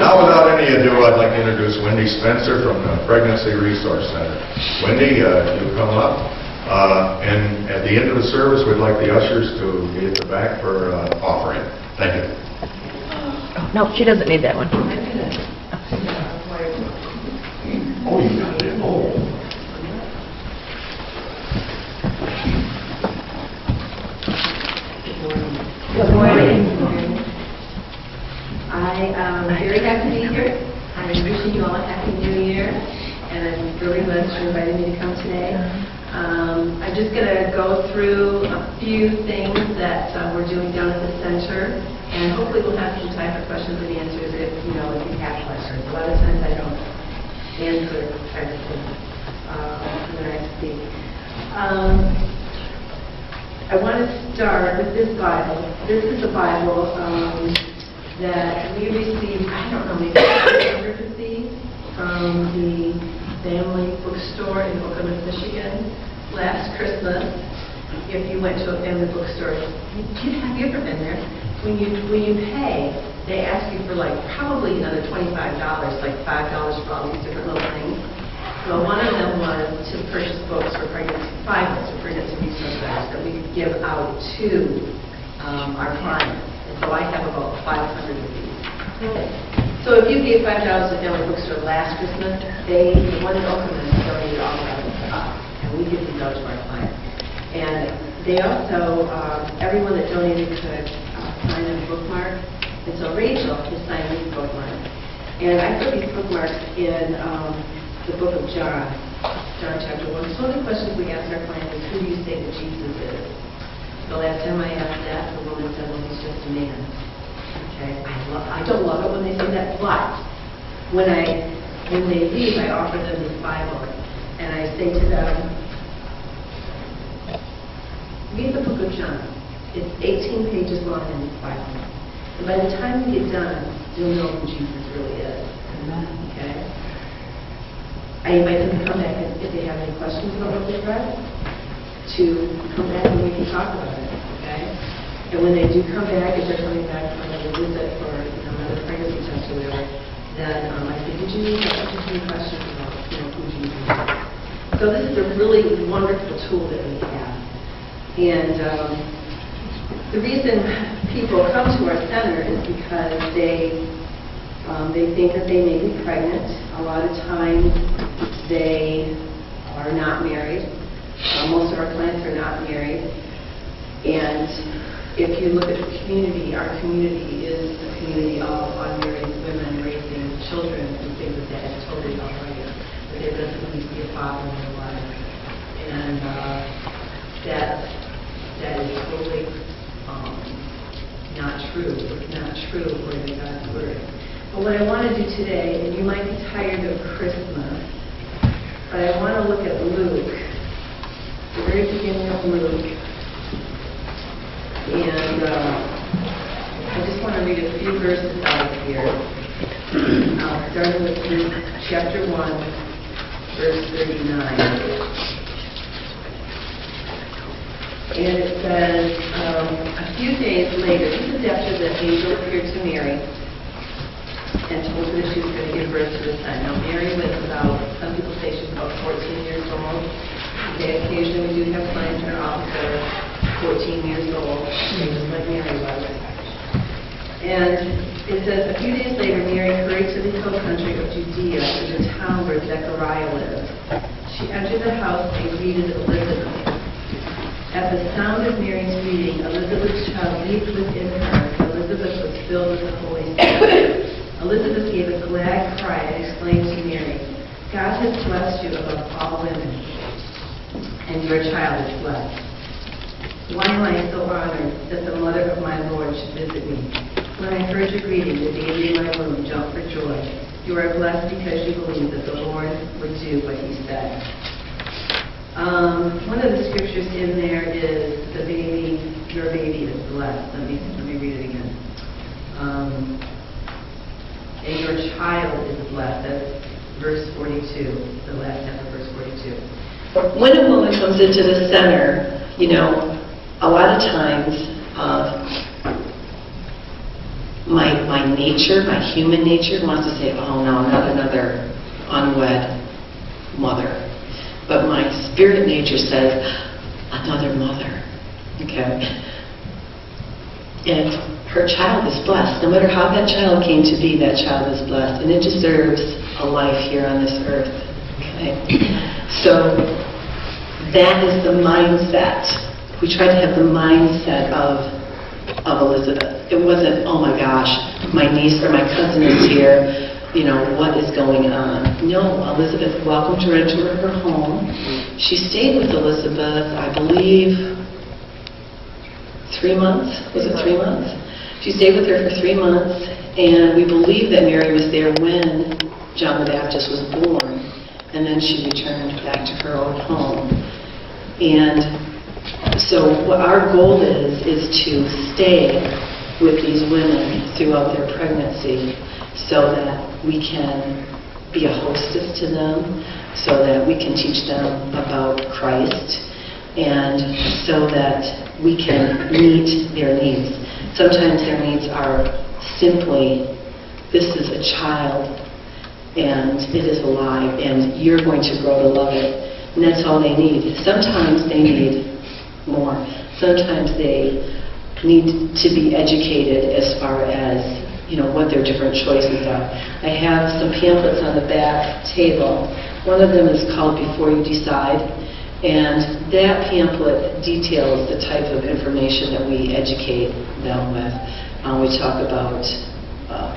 Now, without any ado, I'd like to introduce Wendy Spencer from the Pregnancy Resource Center. Wendy, you come up. And at the end of the service, we'd like the ushers to be at the back for offering. Thank you. Oh, no, she doesn't need that one. Oh, you got it. Oh. Good morning. I am very happy to be here. I'm wishing you all a happy new year, and I'm very glad you invited me to come today. I'm just going to go through a few things that we're doing down at the center, and hopefully we'll have some time for questions and answers if you have questions. A lot of times I don't answer everything when I speak. I want to start with this Bible. This is a Bible that we received, I don't know, maybe 100 of these from the family bookstore in Owosso, Michigan last Christmas. If you went to a family bookstore, have you ever been there? When you pay, they ask you for probably another $25, like $5 for all these different little things. Well, one of them was to purchase books for pregnancy, 5 books for pregnancy resource centers that we could give out to our clients. And so I have about 500 of these. So if you gave $5 to family bookstore last Christmas, the one in Oakland donated all of them to us, and we give these out to our clients. And they also, everyone that donated could sign a bookmark. And so Rachel has signed these bookmarks. And I put these bookmarks in the book of John chapter 1. So one of the questions we ask our clients is, who do you say that Jesus is? The last time I asked that, the woman said, well, he's just a man. Okay, I don't love it when they say that, but when they leave, I offer them this Bible, and I say to them, read the book of John. It's 18 pages long in this Bible. And by the time you get done, you'll know who Jesus really is. Okay? I invite them to come back if they have any questions about what they've read, to come back and we can talk about it, okay? And when they do come back, if they're coming back for another visit or another pregnancy test or whatever, then I say, did you have any questions about who Jesus is? So this is a really wonderful tool that we have. And the reason people come to our center is because they think that they may be pregnant. A lot of times they are not married. Most of our clients are not married. And if you look at the community, our community is a community of unmarried women raising children and things like that. It's totally all right. But there doesn't need to be a father in their life. And that is totally not true. It's not true according to God's Word. But what I want to do today, and you might be tired of Christmas, but I want to look at Luke, the very beginning of Luke. And I just want to read a few verses out of here. Starting with Luke chapter 1, verse 39. And it says, a few days later, this is after the angel appeared to Mary and told her that she was going to give birth to a son. Now, Mary was about, some people say she was about 14 years old. Okay, occasionally we do have clients in our office that are 14 years old, just like Mary was. And it says, a few days later, Mary hurried to the hill country of Judea to the town where Zechariah lived. She entered the house and greeted Elizabeth. At the sound of Mary's greeting, Elizabeth's child leaped within her, and Elizabeth was filled with the Holy Spirit. Elizabeth gave a glad cry and exclaimed to Mary, God has blessed you above all women, and your child is blessed. Why am I so honored that the mother of my Lord should visit me? When I heard your greeting, the baby in my womb jumped for joy. You are blessed because you believe that the Lord would do what he said. One of the scriptures in there is your baby is blessed. Let me read it again. And your child is blessed. That's verse 42, the last half of verse 42. When a woman comes into the center, a lot of times my nature, my human nature wants to say, oh no, not another unwed mother. But my spirit nature says, another mother. Okay? And her child is blessed. No matter how that child came to be, that child is blessed. And it deserves a life here on this earth. Okay? So that is the mindset. We try to have the mindset of Elizabeth. It wasn't, oh my gosh, my niece or my cousin is here, what is going on? No, Elizabeth welcomed her into her home. She stayed with Elizabeth, I believe, 3 months. Was it 3 months? She stayed with her for 3 months, and we believe that Mary was there when John the Baptist was born, and then she returned back to her own home. And so what our goal is to stay with these women throughout their pregnancy so that we can be a hostess to them, so that we can teach them about Christ, and so that we can meet their needs. Sometimes their needs are simply, this is a child, and it is alive, and you're going to grow to love it. And that's all they need. Sometimes they need more. Sometimes they need to be educated as far as, what their different choices are. I have some pamphlets on the back table. One of them is called Before You Decide, and that pamphlet details the type of information that we educate them with. We talk about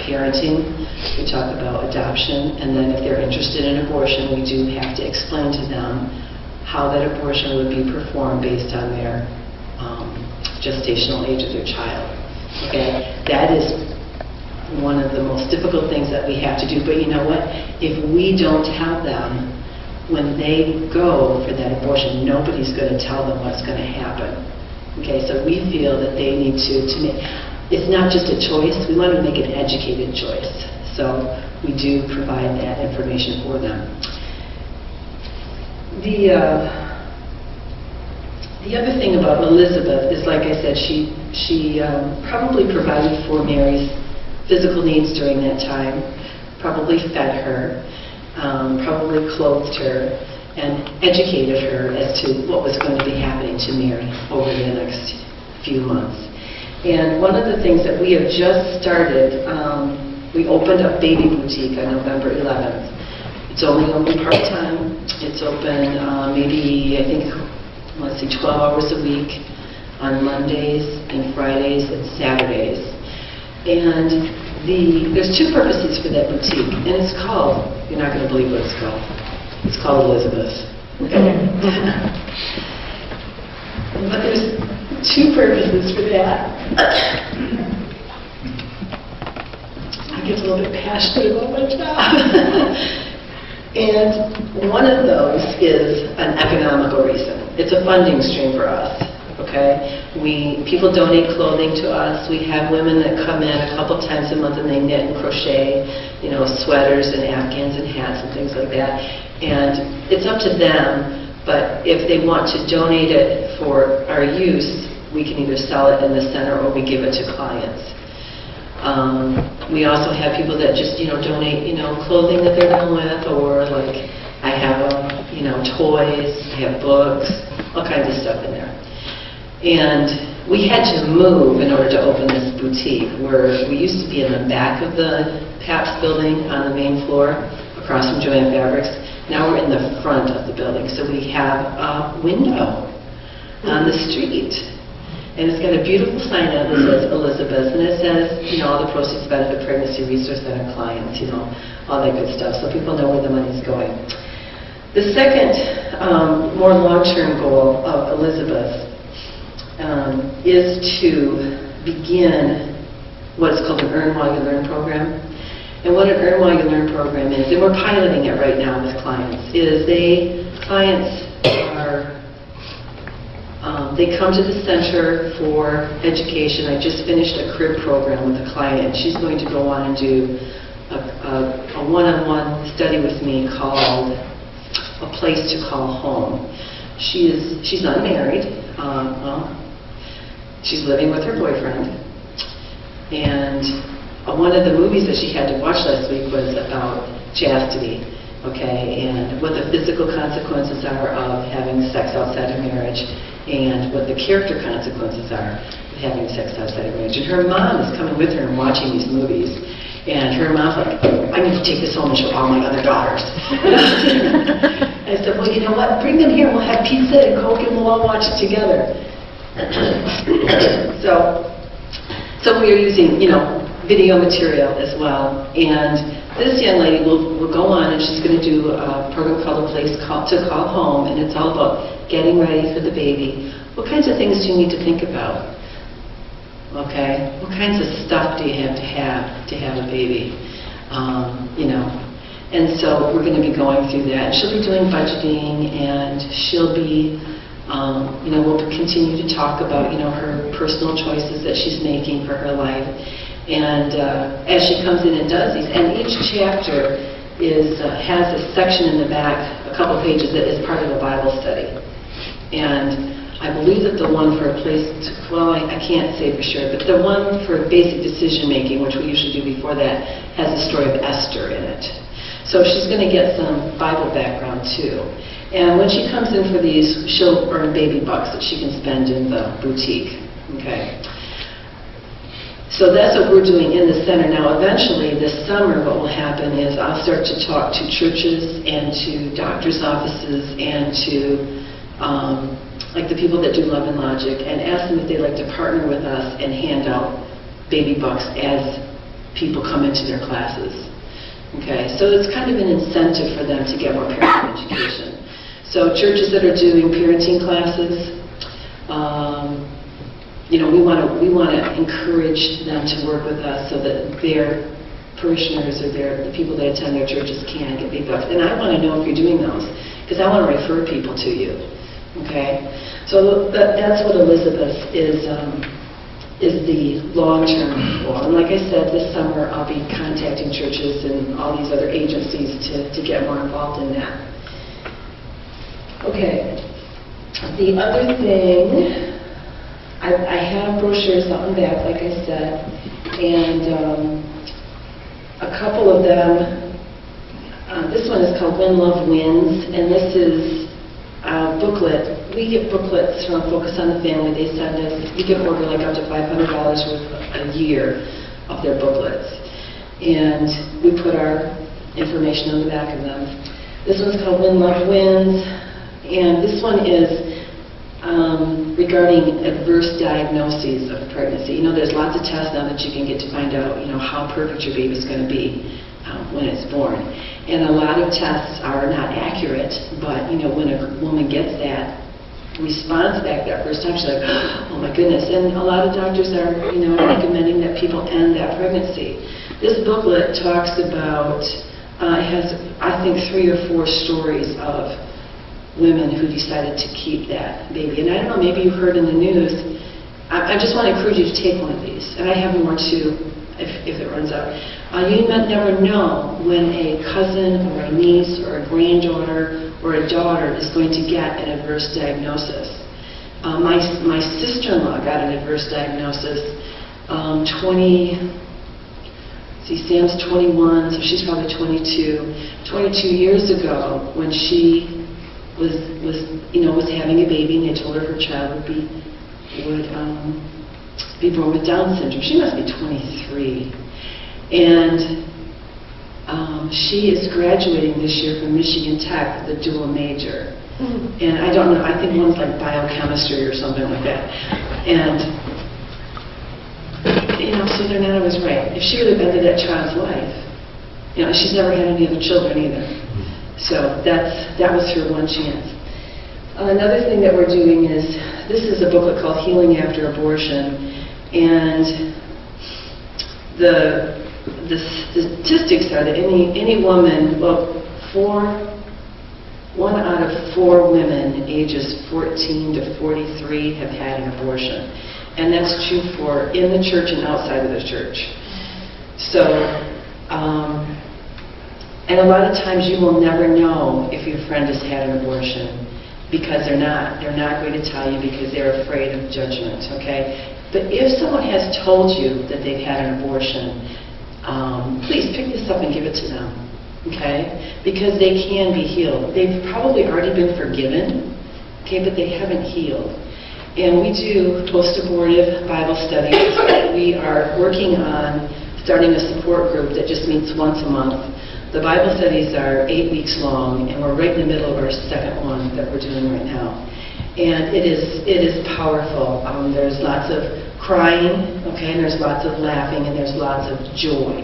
parenting, we talk about adoption, and then if they're interested in abortion, we do have to explain to them how that abortion would be performed based on their gestational age of their child. Okay, that is one of the most difficult things that we have to do, but you know what? If we don't tell them when they go for that abortion, nobody's going to tell them what's going to happen. Okay, so we feel that they need to make, it's not just a choice, we want to make an educated choice. So we do provide that information for them. The other thing about Elizabeth is, like I said, she probably provided for Mary's physical needs during that time, probably fed her, probably clothed her, and educated her as to what was going to be happening to Mary over the next few months. And one of the things that we have just started, we opened up Baby Boutique on November 11th. It's only open part-time. It's open maybe, I think, 12 hours a week on Mondays and Fridays and Saturdays. And there's two purposes for that boutique, and it's called, you're not going to believe what it's called. It's called Elizabeth. Okay? But there's two purposes for that. I get a little bit passionate about my job. And one of those is an economical reason. It's a funding stream for us. Okay, people donate clothing to us. We have women that come in a couple times a month and they knit and crochet, sweaters and afghans and hats and things like that. And it's up to them, but if they want to donate it for our use, we can either sell it in the center or we give it to clients. We also have people that just, donate, clothing that they're done with, or like I have, toys, I have books, all kinds of stuff in there. And we had to move in order to open this boutique, where we used to be in the back of the Pabst building on the main floor, across from Joanne Fabrics. Now we're in the front of the building, so we have a window on the street. And it's got a beautiful sign out that says Elizabeth, and it says, all the proceeds benefit Pregnancy Resource Center clients, all that good stuff, so people know where the money's going. The second, more long-term goal of Elizabeth is to begin what is called an Earn While You Learn program. And what an Earn While You Learn program is, and we're piloting it right now with clients, is clients are, they come to the center for education. I just finished a crib program with a client. She's going to go on and do a one-on-one study with me called A Place to Call Home. She's unmarried. She's living with her boyfriend. And one of the movies that she had to watch last week was about chastity, okay, and what the physical consequences are of having sex outside of marriage and what the character consequences are of having sex outside of marriage. And her mom is coming with her and watching these movies. And her mom's like, I need to take this home and show all my other daughters. I said, well, you know what? Bring them here. We'll have pizza and Coke and we'll all watch it together. So we are using, video material as well. And this young lady will go on and she's going to do a program called A Place to Call Home. And it's all about getting ready for the baby. What kinds of things do you need to think about? Okay, what kinds of stuff do you have to have a baby? And so we're going to be going through that. She'll be doing budgeting, and she'll be, we'll continue to talk about, her personal choices that she's making for her life. And as she comes in and does these, and each chapter has a section in the back, a couple pages that is part of a Bible study. And I believe that the one for a place, I can't say for sure, but the one for basic decision making, which we usually do before that, has the story of Esther in it. So she's going to get some Bible background too. And when she comes in for these, she'll earn baby bucks that she can spend in the boutique. Okay. So that's what we're doing in the center. Now eventually this summer what will happen is I'll start to talk to churches and to doctors' offices and to like the people that do Love and Logic, and ask them if they'd like to partner with us and hand out baby bucks as people come into their classes. Okay, so it's kind of an incentive for them to get more parenting education. So churches that are doing parenting classes, we want to encourage them to work with us so that their parishioners or the people that attend their churches can get baby bucks. And I want to know if you're doing those, because I want to refer people to you. Okay, so that's what Elizabeth is the long-term goal. And like I said, this summer I'll be contacting churches and all these other agencies to get more involved in that. Okay, the other thing, I have brochures out and back, like I said, and a couple of them, this one is called When Love Wins, and this is booklet. We get booklets from Focus on the Family. They send us, you can order like up to $500 worth a year of their booklets. And we put our information on the back of them. This one's called When Love Wins. And this one is regarding adverse diagnoses of pregnancy. There's lots of tests now that you can get to find out, how perfect your baby's going to be when it's born. And a lot of tests are not accurate, but when a woman gets that response back that first time, she's like, oh my goodness. And a lot of doctors are, recommending that people end that pregnancy. This booklet talks about, it has, I think, 3 or 4 stories of women who decided to keep that baby. And I don't know, maybe you heard in the news, I just want to encourage you to take one of these. And I have more too, if it runs out. You might never know when a cousin or a niece or a granddaughter or a daughter is going to get an adverse diagnosis. My sister-in-law got an adverse diagnosis. Sam's 21, so she's probably 22. 22 years ago, when she was having a baby, and they told her child would be born with Down syndrome. She must be 23. And she is graduating this year from Michigan Tech with a dual major. Mm-hmm. And I don't know, I think one's like biochemistry or something like that. And, so they're not always right. If she would have ended that child's life, she's never had any other children either. So that was her one chance. Another thing that we're doing is, this is a booklet called Healing After Abortion. And the statistics are that any woman, 1 out of 4 women ages 14 to 43 have had an abortion. And that's true for in the church and outside of the church. So, and a lot of times you will never know if your friend has had an abortion because they're not going to tell you because they're afraid of judgment, okay? But if someone has told you that they've had an abortion, please pick this up and give it to them, okay? Because they can be healed. They've probably already been forgiven, okay, but they haven't healed. And we do post-abortive Bible studies. We are working on starting a support group that just meets once a month. The Bible studies are 8 weeks long, and we're right in the middle of our second one that we're doing right now. And it is powerful. There's lots of crying, okay, and there's lots of laughing, and there's lots of joy,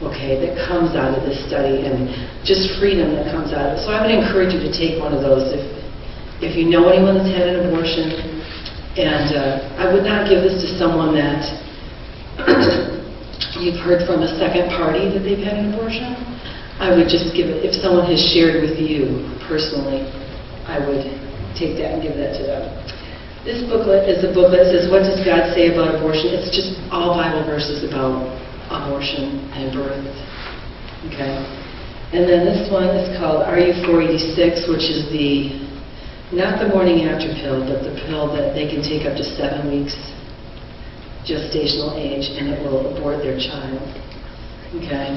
okay, that comes out of this study, and just freedom that comes out of it. So I would encourage you to take one of those if you know anyone that's had an abortion. And I would not give this to someone that you've heard from a second party that they've had an abortion. I would just give it, if someone has shared with you personally, I would take that and give that to them. This booklet is a booklet that says, what does God say about abortion? It's just all Bible verses about abortion and birth. Okay? And then this one is called Are You 486, which is not the morning after pill, but the pill that they can take up to 7 weeks gestational age, and it will abort their child. Okay?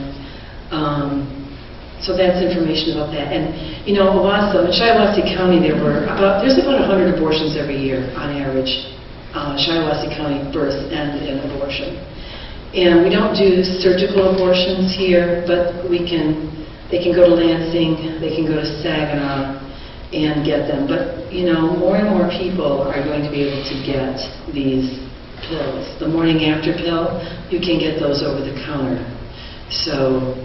So that's information about that. And, Owosso, in Shiawassee County, there's about 100 abortions every year on average. Shiawassee County births end in abortion. And we don't do surgical abortions here, but they can go to Lansing, they can go to Saginaw and get them. But, more and more people are going to be able to get these pills. The morning after pill, you can get those over the counter. So,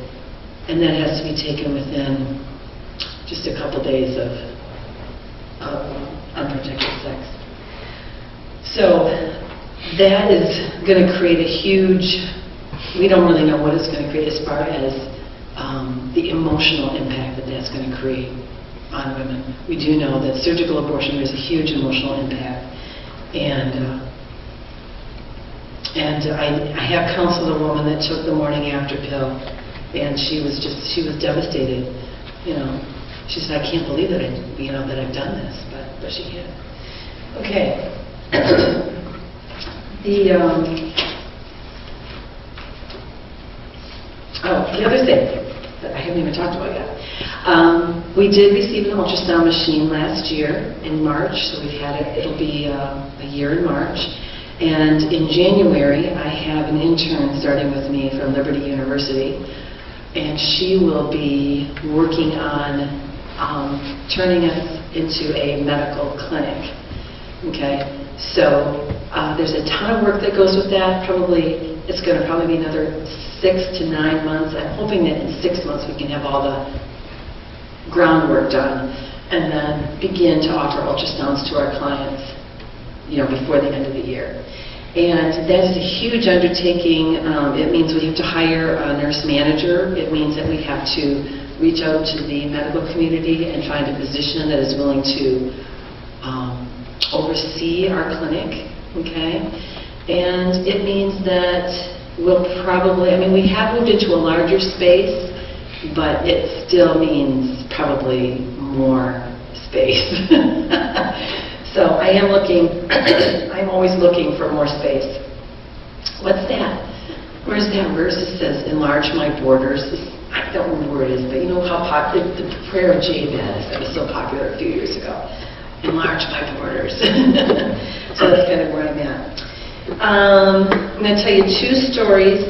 and that has to be taken within just a couple days of unprotected sex. So that is going to create a huge, we don't really know what it's going to create as far as the emotional impact that that's going to create on women. We do know that surgical abortion, there's a huge emotional impact. And I have counseled a woman that took the morning after pill, and she was devastated. She said, I can't believe that that I've done this, but she had. Okay. The other thing that I haven't even talked about yet. We did receive an ultrasound machine last year in March, so we've had it. It'll be a year in March. And in January, I have an intern starting with me from Liberty University, and she will be working on turning us into a medical clinic. Okay, so there's a ton of work that goes with that. It's going to probably be another 6 to 9 months. I'm hoping that in 6 months we can have all the groundwork done and then begin to offer ultrasounds to our clients, before the end of the year. And that is a huge undertaking. It means we have to hire a nurse manager. It means that we have to reach out to the medical community and find a physician that is willing to oversee our clinic, okay? And it means that we'll probably, we have moved into a larger space, but it still means probably more space. So I am looking, I'm always looking for more space. What's that? Where's that verse that says, enlarge my borders? I don't remember where it is, but you know how popular, the prayer of Jabez, that was so popular a few years ago. Enlarge my borders. So that's kind of where I'm at. I'm going to tell you 2 stories,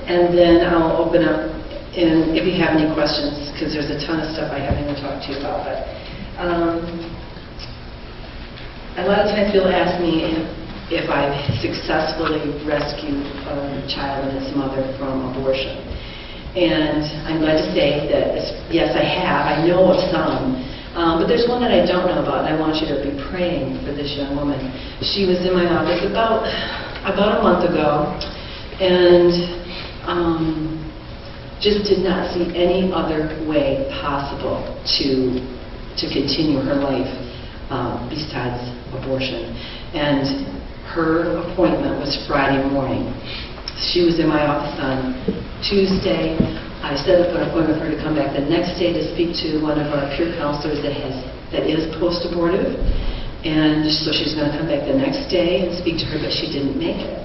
and then I'll open up, and if you have any questions, because there's a ton of stuff I haven't even talked to you about. But a lot of times people ask me if I've successfully rescued a child and its mother from abortion. And I'm glad to say that, yes, I have. I know of some. But there's one that I don't know about, and I want you to be praying for this young woman. She was in my office about a month ago, and just did not see any other way possible to continue her life besides abortion. And her appointment was Friday morning. She was in my office on Tuesday. I set up an appointment with her to come back the next day to speak to one of our peer counselors that is post-abortive. And so she's going to come back the next day and speak to her, but she didn't make it.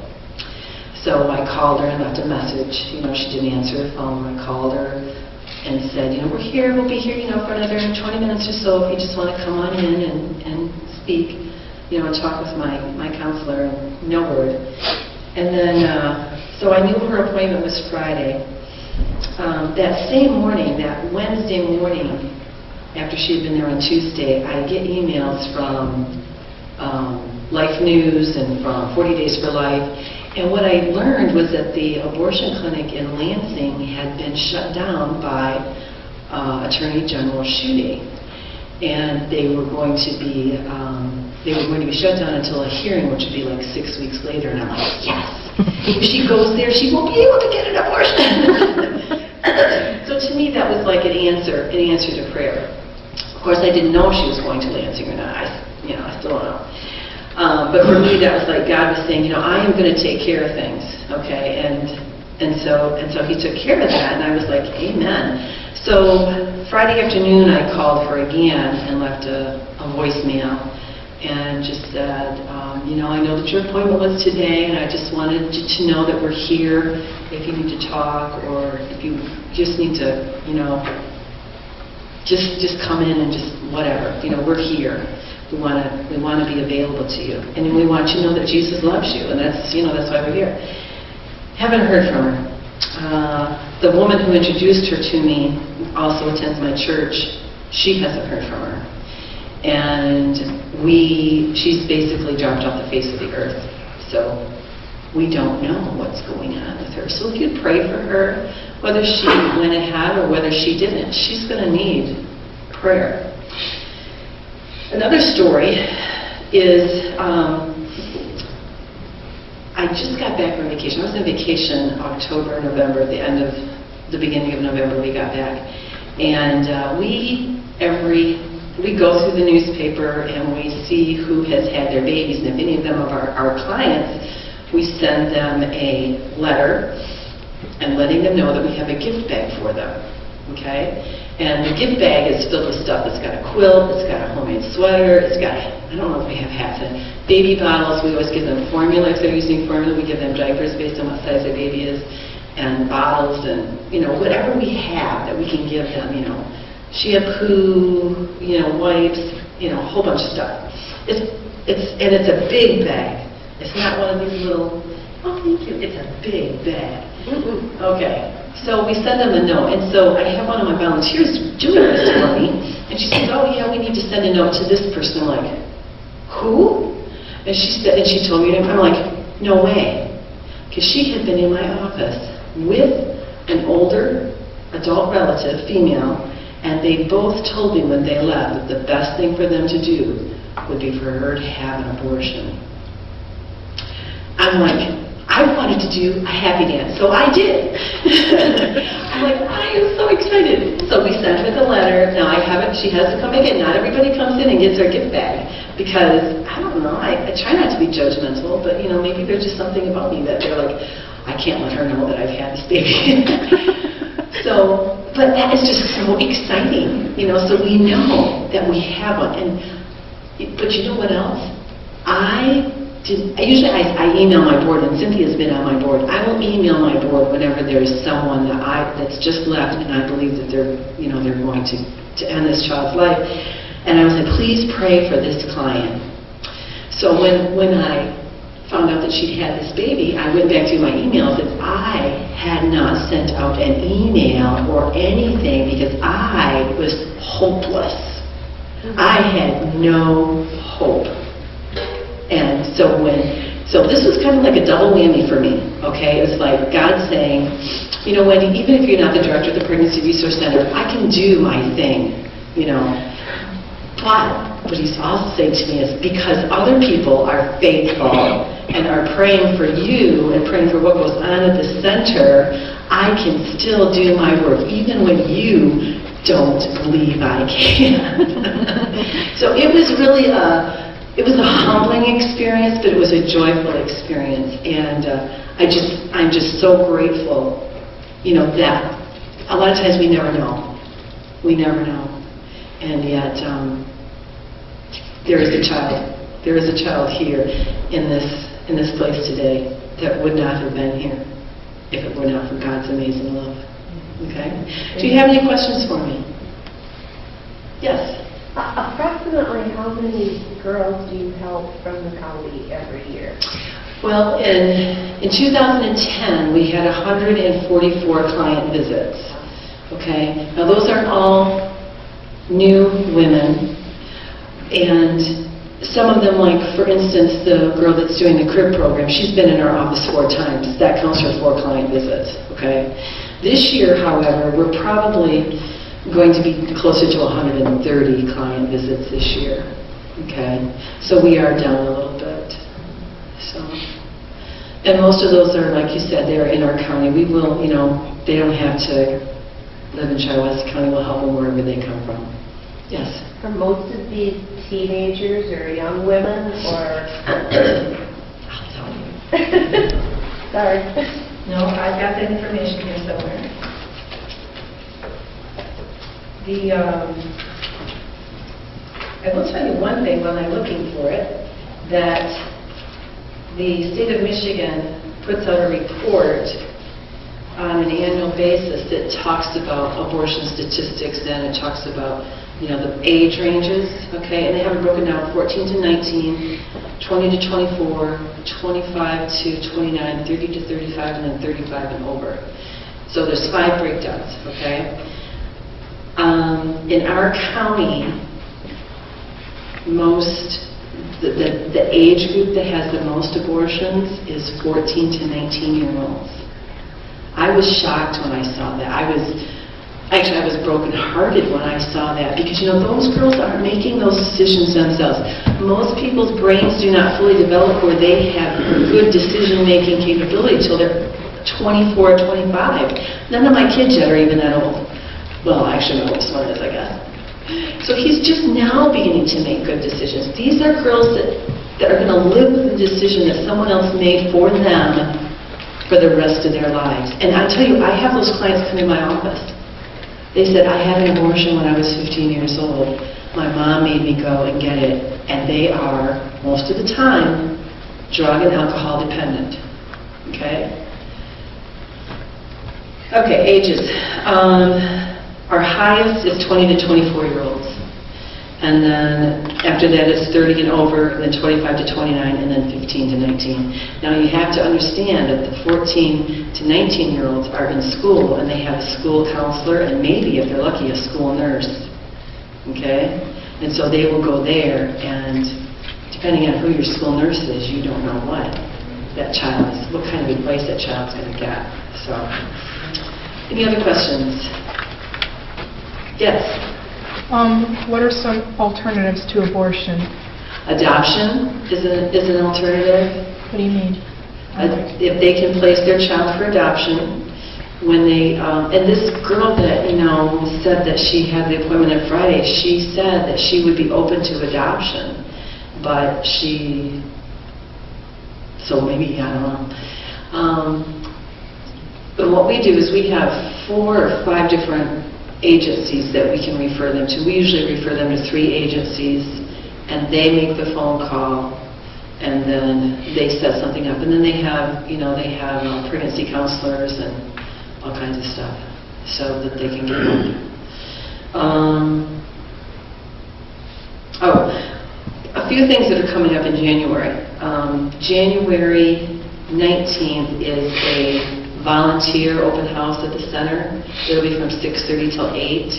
So I called her and left a message. She didn't answer the phone. I called her and said, we're here, we'll be here, for another 20 minutes or so if you just want to come on in and speak, and talk with my counselor. No word. And then, so I knew her appointment was Friday. That same morning, that Wednesday morning, after she had been there on Tuesday, I get emails from Life News and from 40 Days for Life. And what I learned was that the abortion clinic in Lansing had been shut down by Attorney General Schuette. And they were going to be shut down until a hearing, which would be like 6 weeks later. And I'm like, yes! If she goes there, she won't be able to get an abortion. So to me, that was like an answer to prayer. Of course, I didn't know if she was going to Lansing or not. I still don't know. But for me, that was like God was saying, I am going to take care of things, okay? And so He took care of that, and I was like, Amen. So Friday afternoon, I called her again and left a voicemail, and just said, I know that your appointment was today, and I just wanted you to know that we're here if you need to talk, or if you just need to, just come in and just whatever. We're here. We want to be available to you, and we want you to know that Jesus loves you, and that's why we're here. Haven't heard from her. The woman who introduced her to me also attends my church. She hasn't heard from her, and she's basically dropped off the face of the earth. So we don't know what's going on with her. So if you pray for her, whether she went ahead or whether she didn't, she's going to need prayer. Another story is, I just got back from vacation. I was on vacation October, November, the beginning of November we got back. And we go through the newspaper and we see who has had their babies. And if any of them are our clients, we send them a letter and letting them know that we have a gift bag for them. Okay? And the gift bag is filled with stuff. It's got a quilt, it's got a homemade sweater, it's got, I don't know if we have hats in, baby bottles. We always give them formula. If they're using formula, we give them diapers based on what size their baby is, and bottles, and whatever we have that we can give them, shampoo, wipes, a whole bunch of stuff. It's a big bag. It's not one of these little, oh thank you, it's a big bag. Okay. So we send them a note, and so I have one of my volunteers doing this for me, and she says, oh yeah, we need to send a note to this person. I'm like, who? And she told me, I'm like, no way. Because she had been in my office with an older adult relative, female, and they both told me when they left that the best thing for them to do would be for her to have an abortion. I'm like, I wanted to do a happy dance, so I did. I'm like, I am so excited. So we sent her the letter. Now she has to come again. Not everybody comes in and gets their gift bag, because, I don't know, I try not to be judgmental, but maybe there's just something about me that they're like, I can't let her know that I've had this baby. But that is just so exciting, so we know that we have one. But you know what else? Usually I email my board, and Cynthia's been on my board. I will email my board whenever there's someone that's just left, and I believe that they're going to end this child's life. And I will say, please pray for this client. So when I found out that she'd had this baby, I went back through my emails, and I had not sent out an email or anything because I was hopeless. I had no hope. And so this was kind of like a double whammy for me, okay? It was like God saying, Wendy, even if you're not the director of the Pregnancy Resource Center, I can do my thing, But what He's also saying to me is, because other people are faithful and are praying for you and praying for what goes on at the center, I can still do my work, even when you don't believe I can. So it was really it was a humbling experience, but it was a joyful experience, and I'm just so grateful, that a lot of times we never know, and yet there is a child here in this in this place today that would not have been here if it were not for God's amazing love. Okay? Do you have any questions for me? Yes? Approximately how many girls do you help from the county every year? Well, in 2010, we had 144 client visits. Okay? Now, those aren't all new women. And some of them, like, for instance, the girl that's doing the crib program, she's been in our office 4 times. That counts for 4 client visits. Okay? This year, however, we're probably going to be closer to 130 client visits this year. Okay? So we are down a little bit. So, and most of those are, like you said, they're in our county. We will, you know, they don't have to live in Shiawassee County. We'll help them wherever they come from. Yes? Are most of these teenagers or young women, or? I'll tell you. Sorry. No, I've got that information here somewhere. I will tell you one thing while I'm looking for it, that the state of Michigan puts out a report on an annual basis that talks about abortion statistics, and it talks about, you know, the age ranges, okay, and they have it broken down 14 to 19, 20 to 24, 25 to 29, 30 to 35, and then 35 and over. So there's 5 breakdowns, okay? In our county, the age group that has the most abortions is 14 to 19-year-olds. I was shocked when I saw that. I was brokenhearted when I saw that, because, you know, those girls aren't making those decisions themselves. Most people's brains do not fully develop where they have good decision-making capability until they're 24 or 25. None of my kids yet are even that old. Well, actually, my oldest one is, I guess. So he's just now beginning to make good decisions. These are girls that are going to live with the decision that someone else made for them for the rest of their lives. And I tell you, I have those clients come in my office. They said, I had an abortion when I was 15 years old. My mom made me go and get it. And they are, most of the time, drug and alcohol dependent. Okay? Okay, ages. Our highest is 20 to 24-year-olds. And then after that it's 30 and over, and then 25 to 29, and then 15 to 19. Now you have to understand that the 14 to 19-year-olds are in school, and they have a school counselor, and maybe, if they're lucky, a school nurse. Okay? And so they will go there, and depending on who your school nurse is, you don't know what that child is, what kind of advice that child's going to get. So, any other questions? Yes? What are some alternatives to abortion? Adoption is an alternative. What do you mean? If they can place their child for adoption, when they, and this girl that, you know, said that she had the appointment on Friday, she said that she would be open to adoption, but so maybe, I don't know. But what we do is we have 4 or 5 different agencies that we can refer them to. We usually refer them to 3 agencies, and they make the phone call, and then they set something up. And then they have, you know, pregnancy counselors and all kinds of stuff, so that they can get help. A few things that are coming up in January. January 19th is a volunteer open house at the center. It'll be from 6:30 till 8.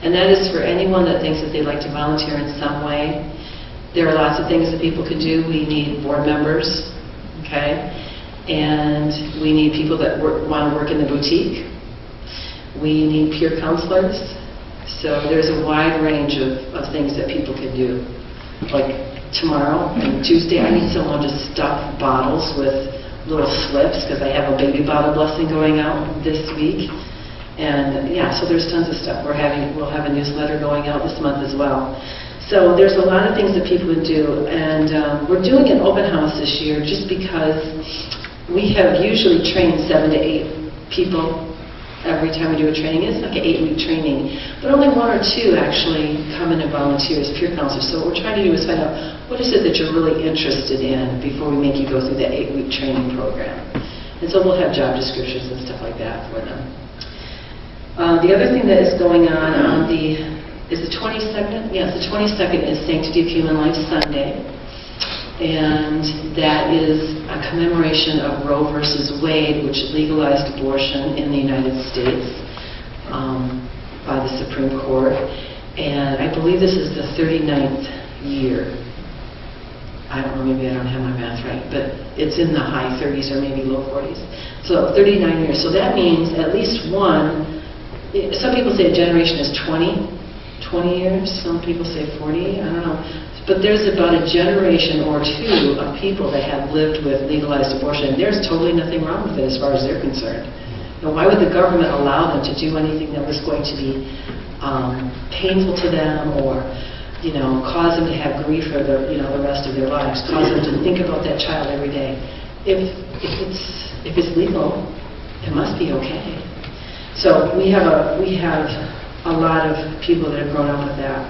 And that is for anyone that thinks that they'd like to volunteer in some way. There are lots of things that people can do. We need board members, okay? And we need people that want to work in the boutique. We need peer counselors. So there's a wide range of things that people can do. Like tomorrow and Tuesday, I need someone to stuff bottles with little slips, because I have a baby bottle blessing going out this week. And yeah, so there's tons of stuff. We'll have a newsletter going out this month as well. So there's a lot of things that people can do. And we're doing an open house this year just because we have usually trained 7 to 8 people every time we do a training. It's like an 8-week training, but only 1 or 2 actually come in and volunteer as peer counselors. So what we're trying to do is find out what is it that you're really interested in before we make you go through that 8-week training program. And so we'll have job descriptions and stuff like that for them. The other thing that is going on is the 22nd? Yes, the 22nd is Sanctity of Human Life Sunday. And that is a commemoration of Roe versus Wade, which legalized abortion in the United States by the Supreme Court. And I believe this is the 39th year. I don't know, maybe I don't have my math right, but it's in the high 30s or maybe low 40s. So 39 years. So that means at least one, some people say a generation is 20 years, some people say 40, I don't know. But there's about a generation or 2 of people that have lived with legalized abortion, and there's totally nothing wrong with it as far as they're concerned. Now, why would the government allow them to do anything that was going to be painful to them, or cause them to have grief for the rest of their lives, cause them to think about that child every day? If it's legal, it must be okay. So we have a lot of people that have grown up with that.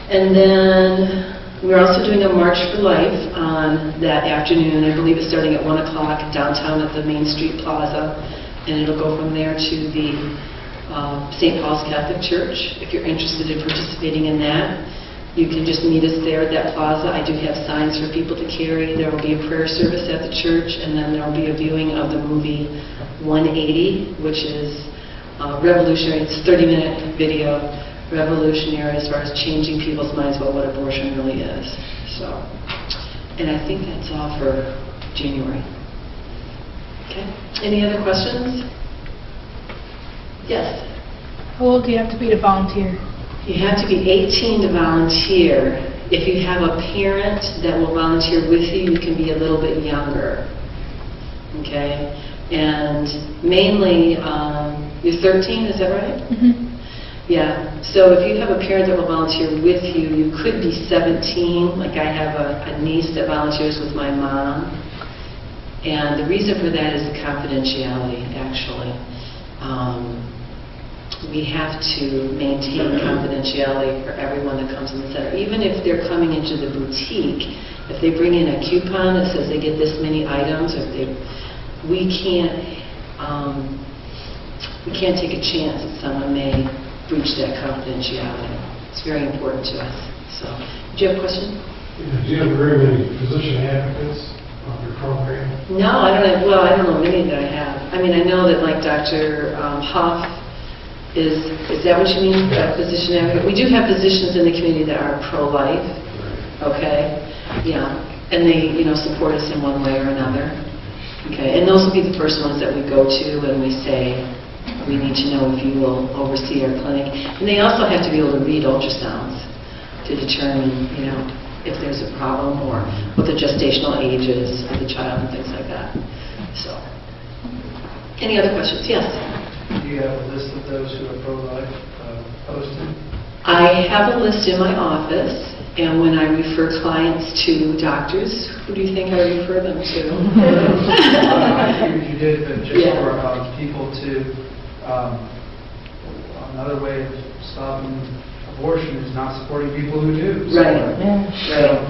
And then we're also doing a March for Life on that afternoon. I believe it's starting at 1 o'clock downtown at the Main Street Plaza, and it'll go from there to the St. Paul's Catholic Church. If you're interested in participating in that, you can just meet us there at that plaza. I do have signs for people to carry. There will be a prayer service at the church, and then there will be a viewing of the movie 180, which is revolutionary. It's a 30-minute video, revolutionary as far as changing people's minds about what abortion really is. So, and I think that's all for January. Okay. Any other questions? Yes. How old do you have to be to volunteer? You have to be 18 to volunteer. If you have a parent that will volunteer with you, you can be a little bit younger. Okay? And mainly, you're 13, is that right? Mm-hmm. Yeah. So if you have a parent that will volunteer with you, you could be 17. Like I have a niece that volunteers with my mom. And the reason for that is the confidentiality, actually. We have to maintain confidentiality for everyone that comes in the center. Even if they're coming into the boutique, if they bring in a coupon that says they get this many items, we can't take a chance that someone may breach that confidentiality. It's very important to us. So, do you have a question? Yeah, do you have very many physician advocates on your program? No, I don't know many that I have. I mean, I know that like Dr. Hoff is that what you mean? Yeah. Physician advocate? We do have physicians in the community that are pro-life. Okay. Yeah. And they, support us in one way or another. Okay. And those will be the first ones that we go to and we say, we need to know if you will oversee our clinic. And they also have to be able to read ultrasounds to determine, if there's a problem or what the gestational age is of the child and things like that. So, any other questions? Yes? Do you have a list of those who are pro-life posted? I have a list in my office, and when I refer clients to doctors, who do you think I refer them to? I figured you did, but just Yeah. for people to, another way of stopping abortion is not supporting people who do. Right. So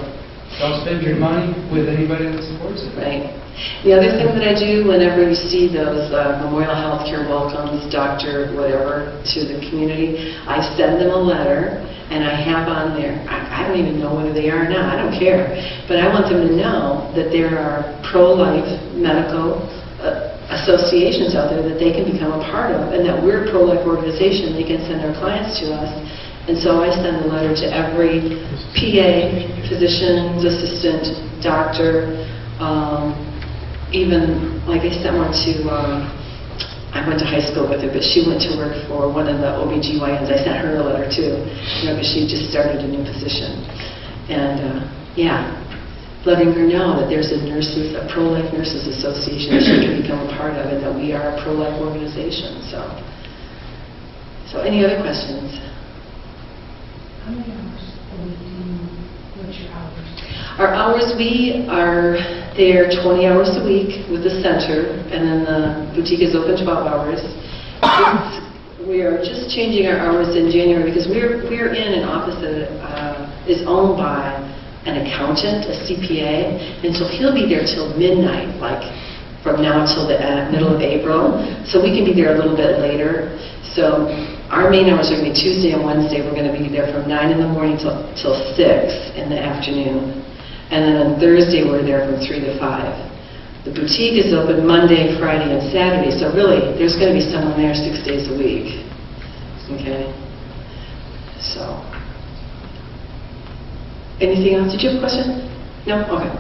don't spend your money with anybody that supports it. Right. The other thing that I do whenever you see those Memorial Healthcare welcomes, doctor, whatever, to the community, I send them a letter and I have on there, I don't even know whether they are or not, I don't care, but I want them to know that there are pro-life medical associations out there that they can become a part of, and that we're a pro-life organization. They can send their clients to us. And so I send a letter to every PA, physician's assistant, doctor, even, like I sent one to, I went to high school with her, but she went to work for one of the OBGYNs. I sent her a letter too, because she just started a new position. And letting her know that there's a pro-life nurses association that she can become a part of, and that we are a pro-life organization. So any other questions? How many hours a week do you What's your hours? Our hours, we are there 20 hours a week with the center, and then the boutique is open 12 hours. We are just changing our hours in January because we're in an office that is owned by an accountant, a CPA, and so he'll be there till midnight, like from now till the middle of April. So we can be there a little bit later. So our main hours are going to be Tuesday and Wednesday. We're going to be there from 9 in the morning till 6 in the afternoon. And then on Thursday, we're there from 3 to 5. The boutique is open Monday, Friday, and Saturday. So really, there's going to be someone there 6 days a week. Okay? So. Anything else? Did you have a question? No? Okay.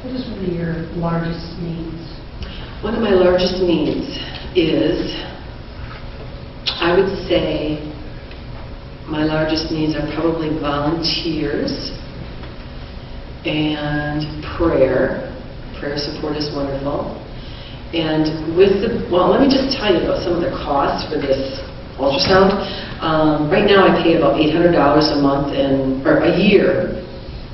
What is one of your largest needs? One of my largest needs is, I would say, my largest needs are probably volunteers and prayer. Prayer support is wonderful. And with let me just tell you about some of the costs for this ultrasound. Right now I pay about $800 a month or a year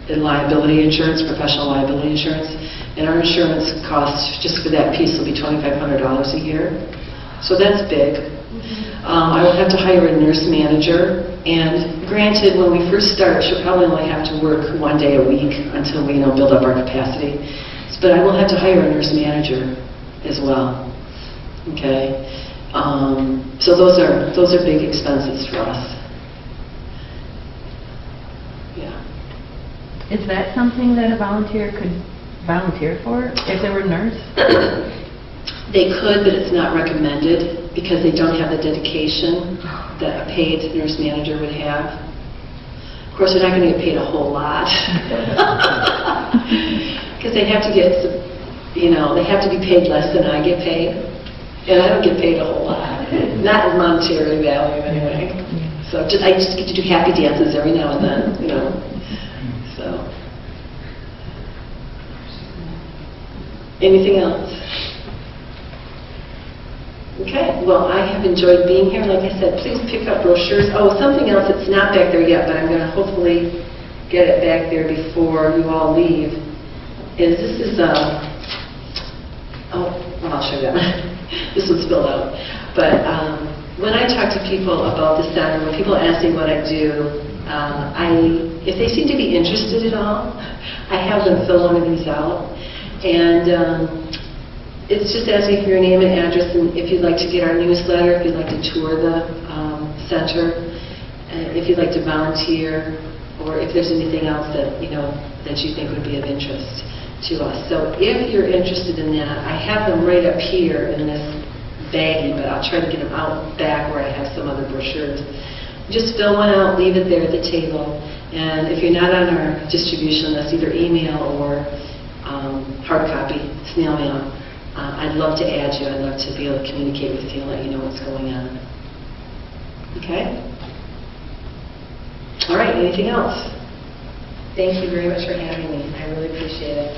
in liability insurance, professional liability insurance. And our insurance cost just for that piece will be $2,500 a year. So that's big. I will have to hire a nurse manager, and granted, when we first start, she'll probably only have to work 1 day a week until we build up our capacity. But I will have to hire a nurse manager as well. Okay, so those are big expenses for us. Yeah. Is that something that a volunteer could volunteer for if they were a nurse? They could, but it's not recommended because they don't have the dedication that a paid nurse manager would have. Of course, they're not going to get paid a whole lot because they have to get, they have to be paid less than I get paid, and I don't get paid a whole lot, not in monetary value anyway. So I just get to do happy dances every now and then, So, anything else? Okay, well, I have enjoyed being here. Like I said, please pick up brochures. Oh, something else that's not back there yet, but I'm going to hopefully get it back there before you all leave, is this is, I'll show you that. This one's filled out. But when I talk to people about the center, when people ask me what I do, if they seem to be interested at all, I have them fill one of these out. And it's just asking for your name and address, and if you'd like to get our newsletter, if you'd like to tour the center, if you'd like to volunteer, or if there's anything else that that you think would be of interest to us. So if you're interested in that, I have them right up here in this baggie, but I'll try to get them out back where I have some other brochures. Just fill one out, leave it there at the table, and if you're not on our distribution list, either email or hard copy, snail mail, I'd love to add you. I'd love to be able to communicate with you and let you know what's going on. Okay? All right, anything else? Thank you very much for having me. I really appreciate it.